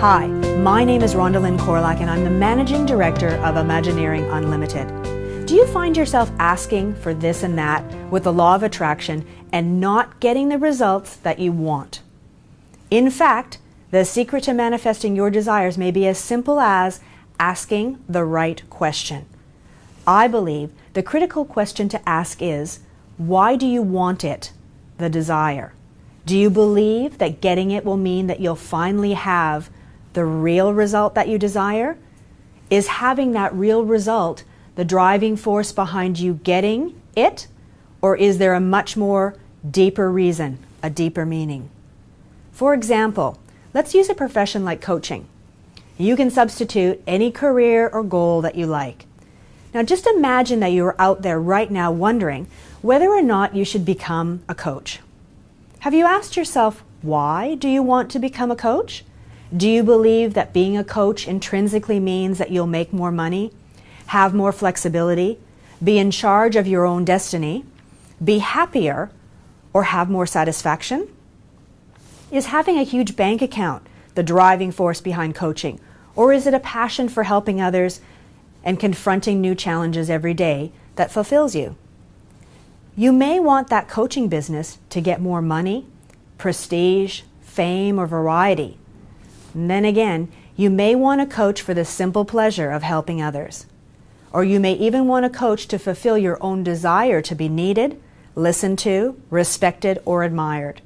Hi, my name is Rhonda Lynn Korlak and I'm the Managing Director of Imagineering Unlimited. Do you find yourself asking for this and that with the law of attraction and not getting the results that you want? In fact, the secret to manifesting your desires may be as simple as asking the right question. I believe the critical question to ask is, why do you want it, the desire? Do you believe that getting it will mean that you'll finally have the real result that you desire? Is having that real result the driving force behind you getting it? Or is there a much more deeper reason, a deeper meaning? For example, let's use a profession like coaching. You can substitute any career or goal that you like. Now just imagine that you are out there right now wondering whether or not you should become a coach. Have you asked yourself, why do you want to become a coach? Do you believe that being a coach intrinsically means that you'll make more money, have more flexibility, be in charge of your own destiny, be happier, or have more satisfaction? Is having a huge bank account the driving force behind coaching, or is it a passion for helping others and confronting new challenges every day that fulfills you? You may want that coaching business to get more money, prestige, fame, or variety. And then again, you may want to coach for the simple pleasure of helping others. Or you may even want to coach to fulfill your own desire to be needed, listened to, respected, or admired.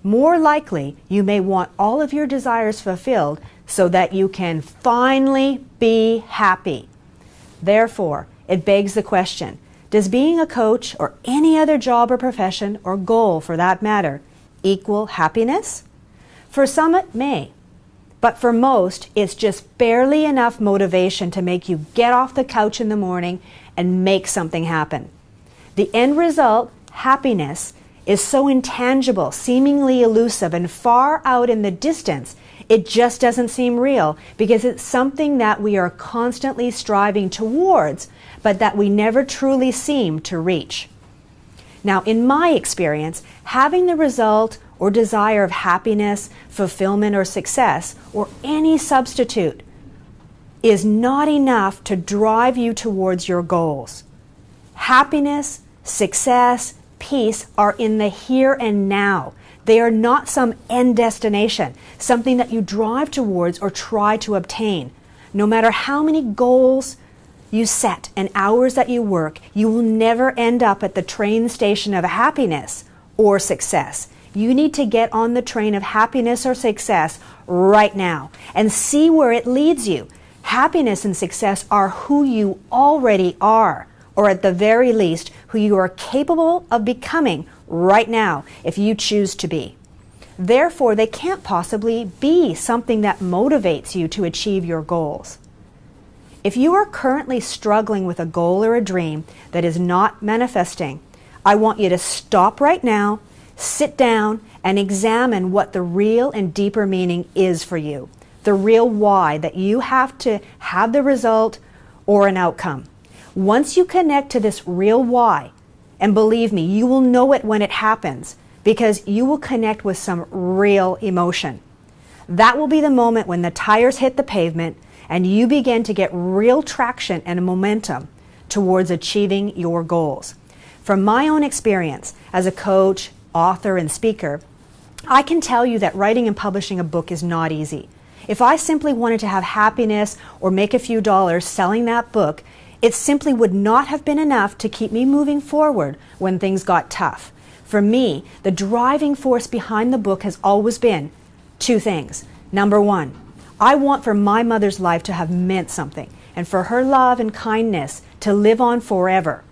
More likely, you may want all of your desires fulfilled so that you can finally be happy. Therefore, it begs the question, does being a coach or any other job or profession or goal for that matter equal happiness? For some it may, but for most it's just barely enough motivation to make you get off the couch in the morning and make something happen. The end result, happiness, is so intangible, seemingly elusive, and far out in the distance, it just doesn't seem real because it's something that we are constantly striving towards, but that we never truly seem to reach. Now, in my experience, having the result or desire of happiness, fulfillment, or success, or any substitute, is not enough to drive you towards your goals. Happiness, success, peace are in the here and now. They are not some end destination, something that you drive towards or try to obtain. No matter how many goals you set and hours that you work, you will never end up at the train station of happiness or success. You need to get on the train of happiness or success right now and see where it leads you. Happiness and success are who you already are, or at the very least, who you are capable of becoming right now if you choose to be. Therefore, they can't possibly be something that motivates you to achieve your goals. If you are currently struggling with a goal or a dream that is not manifesting, I want you to stop right now, sit down, and examine what the real and deeper meaning is for you. The real why that you have to have the result or an outcome. Once you connect to this real why, and believe me, you will know it when it happens because you will connect with some real emotion. That will be the moment when the tires hit the pavement and you begin to get real traction and momentum towards achieving your goals. From my own experience as a coach, author, and speaker, I can tell you that writing and publishing a book is not easy. If I simply wanted to have happiness or make a few dollars selling that book, it simply would not have been enough to keep me moving forward when things got tough. For me, the driving force behind the book has always been two things. Number one, I want for my mother's life to have meant something and for her love and kindness to live on forever.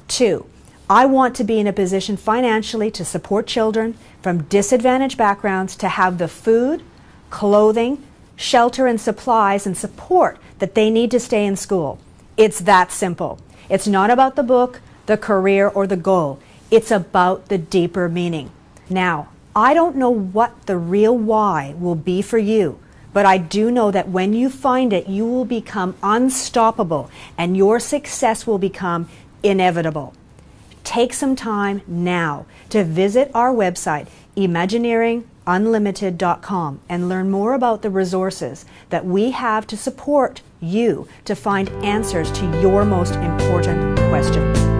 Two, I want to be in a position financially to support children from disadvantaged backgrounds to have the food, clothing, shelter, and supplies and support that they need to stay in school. It's that simple. It's not about the book, the career, or the goal. It's about the deeper meaning. Now, I don't know what the real why will be for you, but I do know that when you find it, you will become unstoppable and your success will become inevitable. Take some time now to visit our website, Imagineering imagineeringunlimited.com and learn more about the resources that we have to support you to find answers to your most important questions.